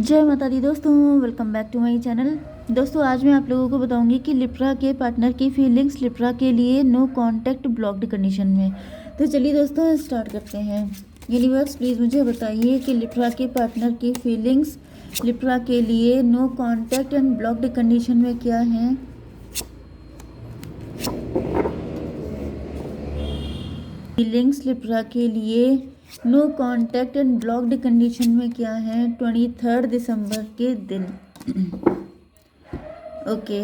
जय माता दी दोस्तों, welcome back to my channel. दोस्तों आज मैं आप लोगों को बताऊंगी कि लिब्रा के पार्टनर की फीलिंग्स लिब्रा के लिए नो कांटेक्ट ब्लॉक्ड कंडीशन में। तो चलिए दोस्तों स्टार्ट करते हैं। यूनिवर्स प्लीज़ मुझे बताइए कि लिब्रा के पार्टनर की फीलिंग्स लिब्रा के लिए no contact and blocked condition में क्या हैं। फीलिंग्स लिब्रा के लिए no contact and blocked condition में क्या है 23 दिसंबर के दिन। ओके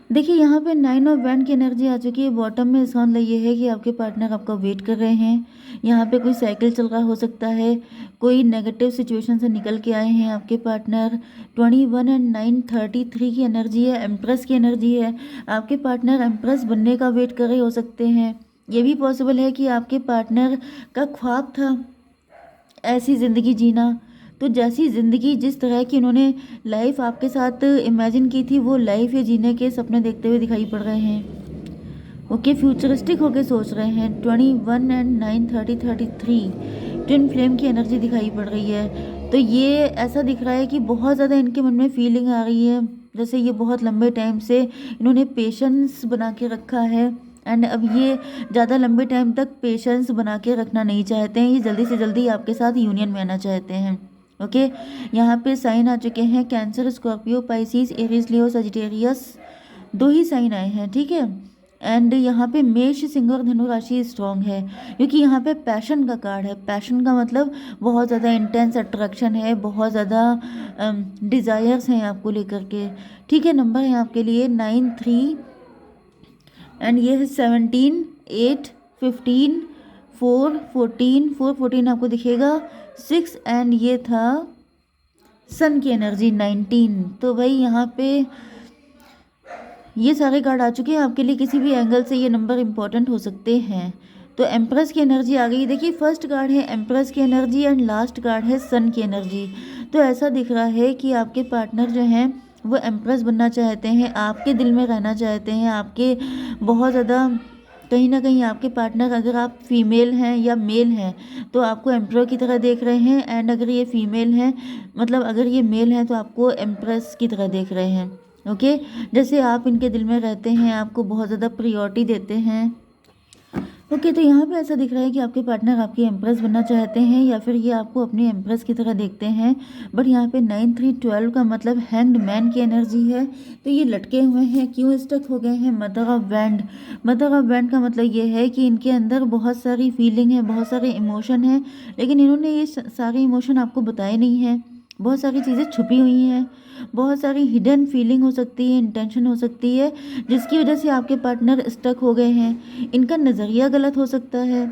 देखिए यहाँ पे 9 ऑफ वैंड की एनर्जी आ चुकी है। बॉटम में इसका मतलब ये है कि आपके पार्टनर आपका वेट कर रहे हैं। यहाँ पे कोई साइकिल चल रहा हो सकता है, कोई नेगेटिव सिचुएशन से निकल के आए हैं आपके पार्टनर। 21 एंड 9 33 की एनर्जी है, एम्प्रेस की एनर्जी है। आपके पार्टनर एम्प्रेस बनने का वेट कर रहे हो सकते हैं। ये भी पॉसिबल है कि आपके पार्टनर का ख्वाब था ऐसी ज़िंदगी जीना, तो जैसी ज़िंदगी जिस तरह की उन्होंने लाइफ आपके साथ इमेजिन की थी वो लाइफ ये जीने के सपने देखते हुए दिखाई पड़ रहे हैं। ओके फ्यूचरिस्टिक होके सोच रहे हैं। 21 एंड 9 30 33 ट्विन फ्लेम की एनर्जी दिखाई पड़ रही है। तो ये ऐसा दिख रहा है कि बहुत ज़्यादा इनके मन में फीलिंग आ रही है, जैसे ये बहुत लंबे टाइम से इन्होंने पेशेंस बना के रखा है एंड अब ये ज़्यादा लंबे टाइम तक पेशेंस बना के रखना नहीं चाहते हैं। ये जल्दी से जल्दी आपके साथ यूनियन में आना चाहते हैं। ओके यहाँ पे साइन आ चुके हैं कैंसर, स्कॉर्पियो, पाइसिस, एरीज, लियो, सजिटेरियस। 2 ही साइन आए हैं, ठीक है। एंड यहाँ पे मेष, सिंह और धनु राशि स्ट्रॉन्ग है क्योंकि यहाँ पे पैशन का कार्ड है। पैशन का मतलब बहुत ज़्यादा इंटेंस अट्रैक्शन है, बहुत ज़्यादा डिज़ायर्स हैं आपको लेकर के, ठीक है। नंबर है आपके लिए 9 3 एंड ये है 17 8 15 4 14 4 14 आपको दिखेगा 6 एंड ये था सन की एनर्जी 19। तो भाई यहाँ पे ये सारे कार्ड आ चुके हैं आपके लिए। किसी भी एंगल से ये नंबर इंपॉर्टेंट हो सकते हैं। तो एम्प्रेस की एनर्जी आ गई। देखिए फर्स्ट कार्ड है एम्प्रेस की एनर्जी एंड लास्ट कार्ड है सन की एनर्जी। तो ऐसा दिख रहा है कि आपके पार्टनर जो हैं वो एम्प्रेस बनना चाहते हैं, आपके दिल में रहना चाहते हैं, आपके बहुत ज़्यादा कहीं ना कहीं आपके पार्टनर, अगर आप फीमेल हैं या मेल हैं तो आपको एम्प्रेस की तरह देख रहे हैं, एंड अगर ये फीमेल हैं मतलब अगर ये मेल हैं तो आपको एम्प्रेस की तरह देख रहे हैं। ओके जैसे आप इनके दिल में रहते हैं, आपको बहुत ज़्यादा प्रायोरिटी देते हैं। ओके तो यहाँ पे ऐसा दिख रहा है कि आपके पार्टनर आपकी एम्प्रेस बनना चाहते हैं या फिर ये आपको अपनी एम्प्रेस की तरह देखते हैं। बट यहाँ पे 9 3 12 का मतलब हैंग्ड मैन की एनर्जी है। तो ये लटके हुए हैं, क्यों स्टक हो गए हैं? Mother of wand. Mother of wand का मतलब ये है कि इनके अंदर बहुत सारी फीलिंग है, बहुत सारे इमोशन हैं, लेकिन इन्होंने ये सारे इमोशन आपको बताए नहीं हैं। बहुत सारी चीज़ें छुपी हुई हैं, बहुत सारी हिडन फीलिंग हो सकती है, इंटेंशन हो सकती है, जिसकी वजह से आपके पार्टनर स्टक हो गए हैं। इनका नज़रिया गलत हो सकता है,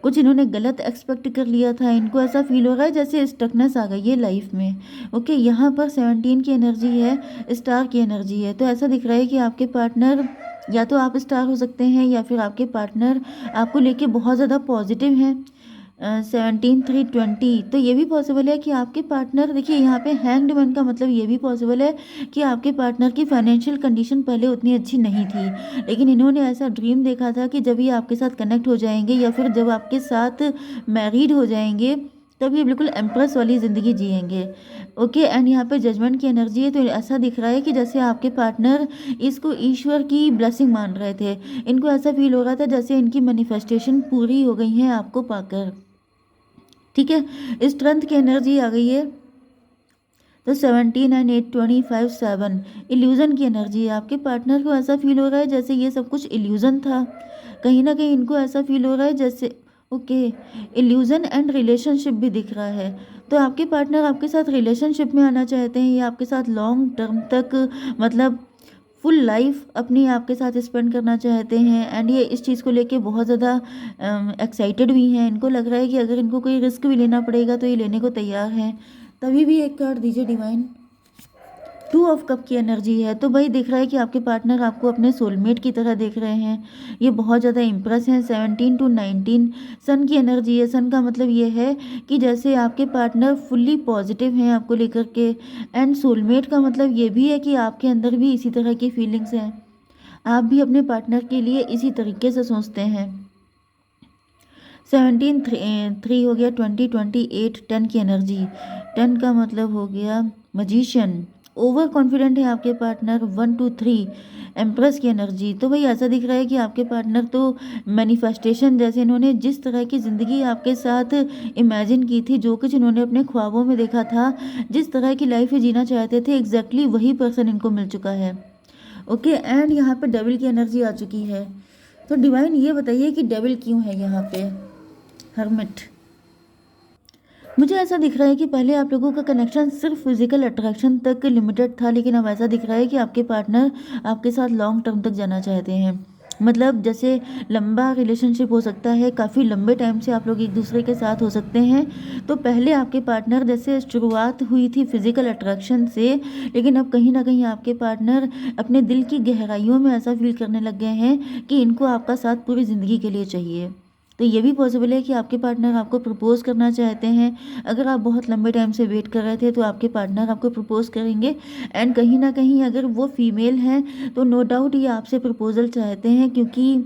कुछ इन्होंने गलत एक्सपेक्ट कर लिया था। इनको ऐसा फील हो रहा है जैसे स्टकनेस आ गई है लाइफ में। ओके यहाँ पर 17 की एनर्जी है, स्टार की एनर्जी है। तो ऐसा दिख रहा है कि आपके पार्टनर या तो आप स्टार हो सकते हैं या फिर आपके पार्टनर आपको लेके बहुत ज़्यादा पॉजिटिव हैं। 17 3 20 तो ये भी पॉसिबल है कि आपके पार्टनर, देखिए यहाँ पे हैंग्ड मैन का मतलब ये भी पॉसिबल है कि आपके पार्टनर की फाइनेंशियल कंडीशन पहले उतनी अच्छी नहीं थी, लेकिन इन्होंने ऐसा ड्रीम देखा था कि जब ये आपके साथ कनेक्ट हो जाएंगे या फिर जब आपके साथ मैरिड हो जाएंगे तब ये बिल्कुल एम्प्रेस वाली ज़िंदगी जिएंगे। ओके एंड यहाँ पे जजमेंट की एनर्जी है। तो ऐसा दिख रहा है कि जैसे आपके पार्टनर इसको ईश्वर की ब्लेसिंग मान रहे थे, इनको ऐसा फील हो रहा था जैसे इनकी मैनिफेस्टेशन पूरी हो गई है आपको पाकर, ठीक है। स्ट्रेंथ की एनर्जी आ गई है। तो 17 एंड 8 25 7 इल्यूज़न की एनर्जी है। आपके पार्टनर को ऐसा फील हो रहा है जैसे ये सब कुछ इल्यूज़न था, कहीं ना कहीं इनको ऐसा फील हो रहा है जैसे ओके इल्यूज़न एंड रिलेशनशिप भी दिख रहा है। तो आपके पार्टनर आपके साथ रिलेशनशिप में आना चाहते हैं या आपके साथ लॉन्ग टर्म तक मतलब फुल लाइफ अपनी आपके साथ स्पेंड करना चाहते हैं। एंड ये इस चीज़ को लेके बहुत ज़्यादा एक्साइटेड भी हैं। इनको लग रहा है कि अगर इनको कोई रिस्क भी लेना पड़ेगा तो ये लेने को तैयार हैं। तभी भी एक कार्ड दीजिए डिवाइन। 2 ऑफ कप की एनर्जी है। तो भाई दिख रहा है कि आपके पार्टनर आपको अपने सोलमेट की तरह देख रहे हैं, ये बहुत ज़्यादा इम्प्रेस हैं। 17 टू 19 सन की एनर्जी है। सन का मतलब ये है कि जैसे आपके पार्टनर फुल्ली पॉजिटिव हैं आपको लेकर के, एंड सोलमेट का मतलब ये भी है कि आपके अंदर भी इसी तरह की फीलिंग्स हैं, आप भी अपने पार्टनर के लिए इसी तरीके से सोचते हैं। 17 3 हो गया, 20 28 10 की एनर्जी। 10 का मतलब हो गया मजिशियन, ओवर कॉन्फिडेंट है आपके पार्टनर। 1 2 3 एम्प्रेस की एनर्जी। तो भाई ऐसा दिख रहा है कि आपके पार्टनर तो मैनिफेस्टेशन, जैसे इन्होंने जिस तरह की ज़िंदगी आपके साथ इमेजिन की थी, जो कुछ इन्होंने अपने ख्वाबों में देखा था, जिस तरह की लाइफ जीना चाहते थे, एग्जैक्टली वही पर्सन इनको मिल चुका है। ओके, एंड यहाँ पे डेविल की एनर्जी आ चुकी है। तो डिवाइन ये बताइए कि डेविल क्यों है यहाँ पे। हर्मिट। मुझे ऐसा दिख रहा है कि पहले आप लोगों का कनेक्शन सिर्फ फिजिकल अट्रैक्शन तक लिमिटेड था, लेकिन अब ऐसा दिख रहा है कि आपके पार्टनर आपके साथ लॉन्ग टर्म तक जाना चाहते हैं। मतलब जैसे लंबा रिलेशनशिप हो सकता है, काफ़ी लंबे टाइम से आप लोग एक दूसरे के साथ हो सकते हैं। तो पहले आपके पार्टनर, जैसे शुरुआत हुई थी फिजिकल अट्रैक्शन से, लेकिन अब कहीं ना कहीं आपके पार्टनर अपने दिल की गहराइयों में ऐसा फील करने लग गए हैं कि इनको आपका साथ पूरी ज़िंदगी के लिए चाहिए। तो ये भी पॉसिबल है कि आपके पार्टनर आपको प्रपोज करना चाहते हैं। अगर आप बहुत लंबे टाइम से वेट कर रहे थे तो आपके पार्टनर आपको प्रपोज करेंगे। एंड कहीं ना कहीं अगर वो फीमेल हैं तो नो डाउट ये आपसे प्रपोजल चाहते हैं, क्योंकि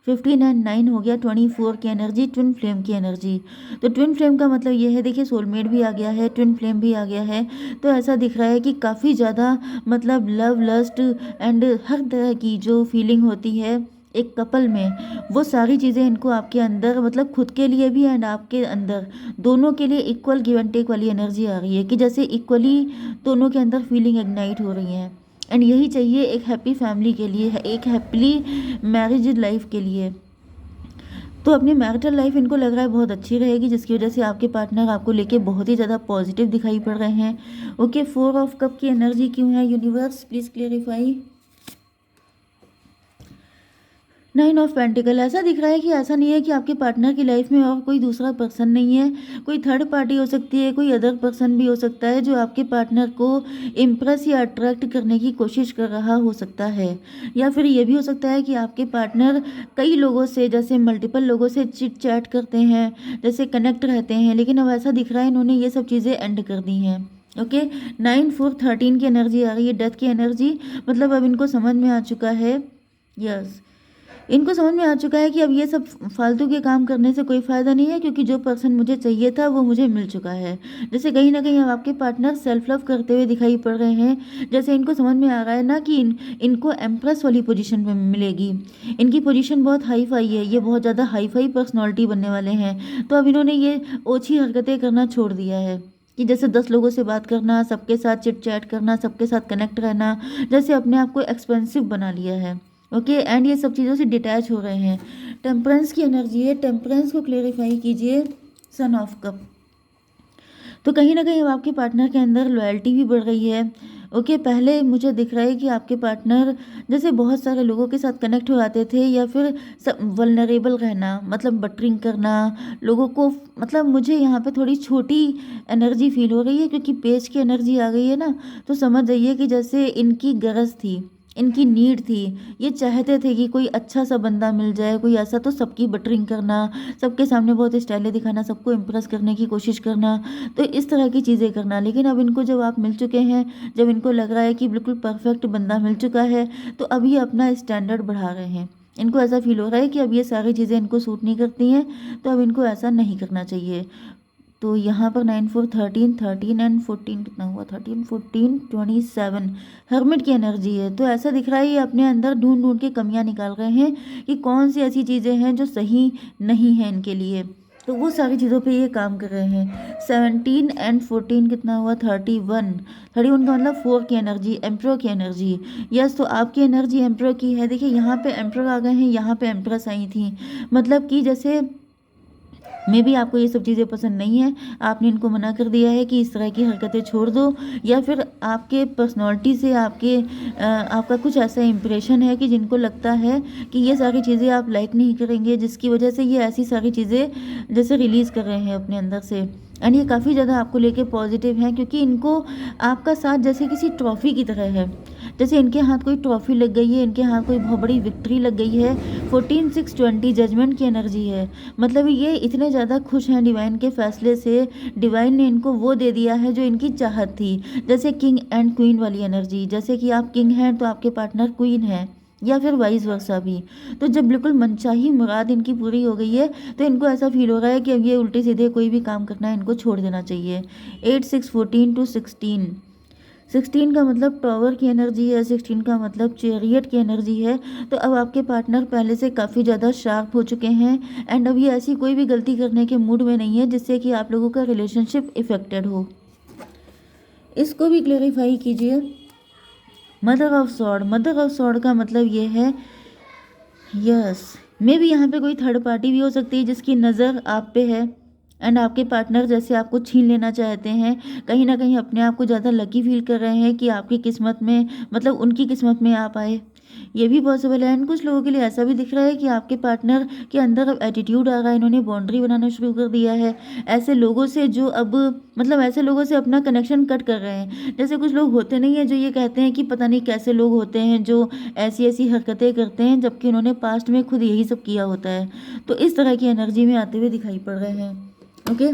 15 एंड 9 हो गया 24 की एनर्जी, ट्विन फ्लेम की एनर्जी। तो ट्विन फ्लेम का मतलब ये है, देखिए सोलमेट भी आ गया है, ट्विन फ्लेम भी आ गया है। तो ऐसा दिख रहा है कि काफ़ी ज़्यादा मतलब लव, लस्ट एंड हर तरह की जो फीलिंग होती है एक कपल में, वो सारी चीज़ें इनको आपके अंदर, मतलब खुद के लिए भी एंड आपके अंदर, दोनों के लिए इक्वल गिव एंड टेक वाली एनर्जी आ रही है कि जैसे इक्वली दोनों के अंदर फीलिंग इग्नाइट हो रही है। एंड यही चाहिए एक हैप्पी फैमिली के लिए, एक हैप्पीली मैरिज लाइफ के लिए। तो अपनी मैरिटल लाइफ इनको लग रहा है बहुत अच्छी रहेगी, जिसकी वजह से आपके पार्टनर आपको लेके बहुत ही ज़्यादा पॉजिटिव दिखाई पड़ रहे हैं। ओके, 4 ऑफ कप की एनर्जी क्यों है universe, please clarify. 9 of pentacle. ऐसा दिख रहा है कि ऐसा नहीं है कि आपके पार्टनर की लाइफ में और कोई दूसरा पर्सन नहीं है, कोई थर्ड पार्टी हो सकती है, कोई अदर पर्सन भी हो सकता है जो आपके पार्टनर को इम्प्रेस या अट्रैक्ट करने की कोशिश कर रहा हो सकता है। या फिर ये भी हो सकता है कि आपके पार्टनर कई लोगों से, जैसे मल्टीपल लोगों से चिट चैट करते हैं, जैसे कनेक्ट रहते हैं, लेकिन अब ऐसा दिख रहा है इन्होंने ये सब चीज़ें एंड कर दी हैं। ओके, 9 4 13 की एनर्जी आ रही है, डेथ की एनर्जी। मतलब अब इनको समझ में आ चुका है, यस, इनको समझ में आ चुका है कि अब ये सब फालतू के काम करने से कोई फ़ायदा नहीं है, क्योंकि जो पर्सन मुझे चाहिए था वो मुझे मिल चुका है। जैसे कहीं ना कहीं अब आपके पार्टनर सेल्फ लव करते हुए दिखाई पड़ रहे हैं। जैसे इनको समझ में आ रहा है ना कि इनको एम्प्रेस वाली पोजीशन में मिलेगी। इनकी पोजीशन बहुत हाई फाई है, ये बहुत ज़्यादा हाई फाई पर्सनैलिटी बनने वाले हैं। तो अब इन्होंने ये ओछी हरकतें करना छोड़ दिया है कि जैसे 10 लोगों से बात करना, सबके साथ चिट चैट करना, सबके साथ कनेक्ट रहना, जैसे अपने आप को एक्सपेंसिव बना लिया है। ओके, एंड ये सब चीज़ों से डिटैच हो रहे हैं। टेम्परेंस की एनर्जी है, टेम्परेंस को क्लेरिफाई कीजिए। Son of cup. तो कहीं ना कहीं अब आपके पार्टनर के अंदर लॉयल्टी भी बढ़ रही है। ओके, पहले मुझे दिख रहा है कि आपके पार्टनर जैसे बहुत सारे लोगों के साथ कनेक्ट हो जाते थे, या फिर सब वल्नरेबल रहना, मतलब बटरिंग करना लोगों को। मतलब मुझे यहाँ पे थोड़ी छोटी एनर्जी फील हो रही है, क्योंकि पेज की एनर्जी आ गई है ना। तो समझ जाइए कि जैसे इनकी गरज थी, इनकी नीड थी, ये चाहते थे कि कोई अच्छा सा बंदा मिल जाए, कोई ऐसा, तो सबकी बटरिंग करना, सबके सामने बहुत स्टाइलें दिखाना, सबको इम्प्रेस करने की कोशिश करना, तो इस तरह की चीज़ें करना। लेकिन अब इनको जब आप मिल चुके हैं, जब इनको लग रहा है कि बिल्कुल परफेक्ट बंदा मिल चुका है, तो अब ये अपना स्टैंडर्ड बढ़ा रहे हैं। इनको ऐसा फील हो रहा है कि अब ये सारी चीज़ें इनको सूट नहीं करती हैं, तो अब इनको ऐसा नहीं करना चाहिए। तो यहाँ पर 9 4 13 13 एंड 14 कितना हुआ, 13 14 27 हर्मिट की एनर्जी है। तो ऐसा दिख रहा है ये अपने अंदर ढूंढ ढूंढ के कमियां निकाल रहे हैं कि कौन सी ऐसी चीज़ें हैं जो सही नहीं है इनके लिए, तो वो सारी चीज़ों पे ये काम कर रहे हैं। 17 एंड 14 कितना हुआ, 31 31 का मतलब 4 की एनर्जी, एम्प्रो की एनर्जी। यस, तो आपकी एनर्जी एम्प्रो की है। देखिए यहाँ पे एम्प्रो आ गए हैं, यहाँ पे एम्प्रेस आई थी। मतलब कि जैसे मे भी आपको ये सब चीज़ें पसंद नहीं है, आपने इनको मना कर दिया है कि इस तरह की हरकतें छोड़ दो, या फिर आपके पर्सनालिटी से आपका कुछ ऐसा इंप्रेशन है कि जिनको लगता है कि ये सारी चीज़ें आप लाइक नहीं करेंगे, जिसकी वजह से ये ऐसी सारी चीज़ें जैसे रिलीज़ कर रहे हैं अपने अंदर से। एंड ये काफ़ी ज़्यादा आपको लेके पॉजिटिव हैं, क्योंकि इनको आपका साथ जैसे किसी ट्रॉफी की तरह है। जैसे इनके हाथ कोई ट्रॉफी लग गई है, इनके हाथ कोई बहुत बड़ी विक्ट्री लग गई है। 14 6 20 जजमेंट की एनर्जी है। मतलब ये इतने ज़्यादा खुश हैं डिवाइन के फैसले से, डिवाइन ने इनको वो दे दिया है जो इनकी चाहत थी। जैसे किंग एंड क्वीन वाली एनर्जी, जैसे कि आप किंग हैं तो आपके पार्टनर क्वीन है। या फिर वाइस वर्सा भी। तो जब बिल्कुल मनचाही मुराद इनकी पूरी हो गई है तो इनको ऐसा फील हो रहा है कि अब ये उल्टे सीधे कोई भी काम करना है इनको छोड़ देना चाहिए। 8 6 14 टू 16, 16 का मतलब टॉवर की एनर्जी है, 16 का मतलब चैरियट की एनर्जी है। तो अब आपके पार्टनर पहले से काफ़ी ज़्यादा शार्प हो चुके हैं एंड अब ये ऐसी कोई भी गलती करने के मूड में नहीं है जिससे कि आप लोगों का रिलेशनशिप इफेक्टेड हो। इसको भी क्लेरिफाई कीजिए। Mother of sword, mother of sword का मतलब ये है, यस मे बी यहाँ पे कोई थर्ड पार्टी भी हो सकती है जिसकी नज़र आप पे है एंड आपके पार्टनर जैसे आपको छीन लेना चाहते हैं, कहीं ना कहीं अपने आप को ज़्यादा लकी फील कर रहे हैं कि आपकी किस्मत में, मतलब उनकी किस्मत में आप आए। ये भी पॉसिबल है एंड कुछ लोगों के लिए ऐसा भी दिख रहा है कि आपके पार्टनर के अंदर अब एटीट्यूड आ रहा है, इन्होंने बाउंड्री बनाना शुरू कर दिया है ऐसे लोगों से जो अब, मतलब ऐसे लोगों से अपना कनेक्शन कट कर रहे हैं। जैसे कुछ लोग होते नहीं है जो ये कहते हैं कि पता नहीं कैसे लोग होते हैं जो ऐसी ऐसी हरकतें करते हैं जबकि उन्होंने पास्ट में खुद यही सब किया होता है। तो इस तरह की एनर्जी में आते हुए दिखाई पड़ रहे हैं। ओके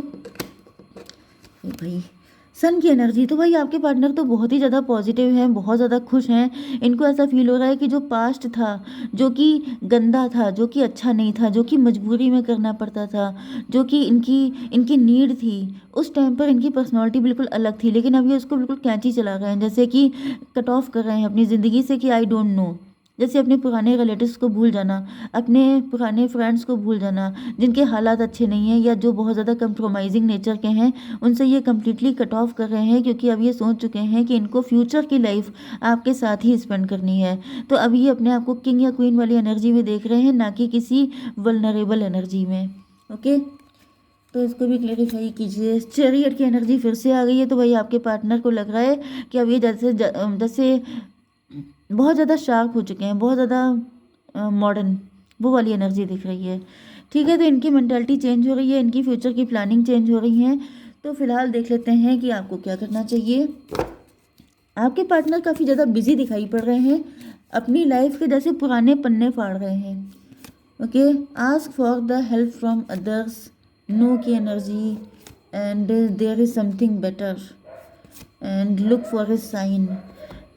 भाई, सन की एनर्जी, तो भाई आपके पार्टनर तो बहुत ही ज़्यादा पॉजिटिव हैं, बहुत ज़्यादा खुश हैं। इनको ऐसा फील हो रहा है कि जो पास्ट था, जो कि गंदा था, जो कि अच्छा नहीं था, जो कि मजबूरी में करना पड़ता था, जो कि इनकी इनकी नीड थी, उस टाइम पर इनकी पर्सनालिटी बिल्कुल अलग थी, लेकिन अब ये उसको बिल्कुल कैंची चला रहे हैं, जैसे कि कट ऑफ कर रहे हैं अपनी ज़िंदगी से कि आई डोंट नो। जैसे अपने पुराने रिलेटिव्स को भूल जाना, अपने पुराने फ्रेंड्स को भूल जाना जिनके हालात अच्छे नहीं हैं या जो बहुत ज़्यादा कंप्रोमाइजिंग नेचर के हैं, उनसे ये कम्प्लीटली कट ऑफ कर रहे हैं क्योंकि अब ये सोच चुके हैं कि इनको फ्यूचर की लाइफ आपके साथ ही स्पेंड करनी है। तो अब ये अपने आप को किंग या क्वीन वाली एनर्जी में देख रहे हैं, ना कि किसी वल्नरेबल एनर्जी में। ओके, तो इसको भी क्लेरिफाई कीजिए। चैरियट की एनर्जी फिर से आ गई है, तो भाई आपके पार्टनर को लग रहा है कि अब ये जैसे जैसे बहुत ज़्यादा शार्प हो चुके हैं, बहुत ज़्यादा मॉडर्न, वो वाली एनर्जी दिख रही है। ठीक है, तो इनकी मेंटालिटी चेंज हो रही है, इनकी फ्यूचर की प्लानिंग चेंज हो रही है। तो फिलहाल देख लेते हैं कि आपको क्या करना चाहिए। आपके पार्टनर काफ़ी ज़्यादा बिजी दिखाई पड़ रहे हैं, अपनी लाइफ के जैसे पुराने पन्ने फाड़ रहे हैं। Okay, ask for the help from others, no key energy and there is something better and look for a sign.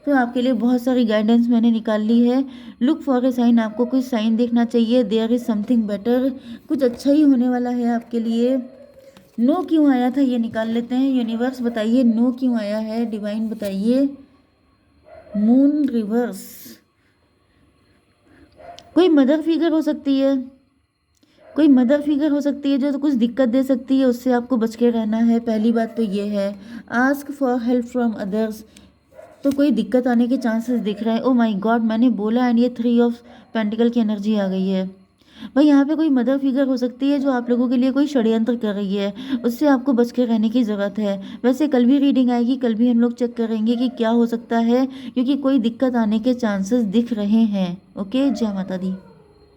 तो आपके लिए बहुत सारी गाइडेंस मैंने निकाल ली है। लुक फॉर ए साइन, आपको कोई साइन देखना चाहिए, देयर इज़ समथिंग बेटर, कुछ अच्छा ही होने वाला है आपके लिए। नो क्यों आया था ये निकाल लेते हैं। यूनिवर्स बताइए नो क्यों आया है, डिवाइन बताइए। मून रिवर्स, कोई मदर फिगर हो सकती है, कोई मदर फिगर हो सकती है जो तो कुछ दिक्कत दे सकती है, उससे आपको बच के रहना है। पहली बात तो ये है। Ask for help from others, तो कोई दिक्कत आने के चांसेस दिख रहे हैं। ओ माय गॉड, मैंने बोला एंड ये 3 ऑफ पेंटिकल की एनर्जी आ गई है। भाई यहाँ पे कोई मदर फिगर हो सकती है जो आप लोगों के लिए कोई षड्यंत्र कर रही है, उससे आपको बच के रहने की ज़रूरत है। वैसे कल भी रीडिंग आएगी, कल भी हम लोग चेक करेंगे कि क्या हो सकता है, क्योंकि कोई दिक्कत आने के चांसेस दिख रहे हैं। ओके, जय माता दी।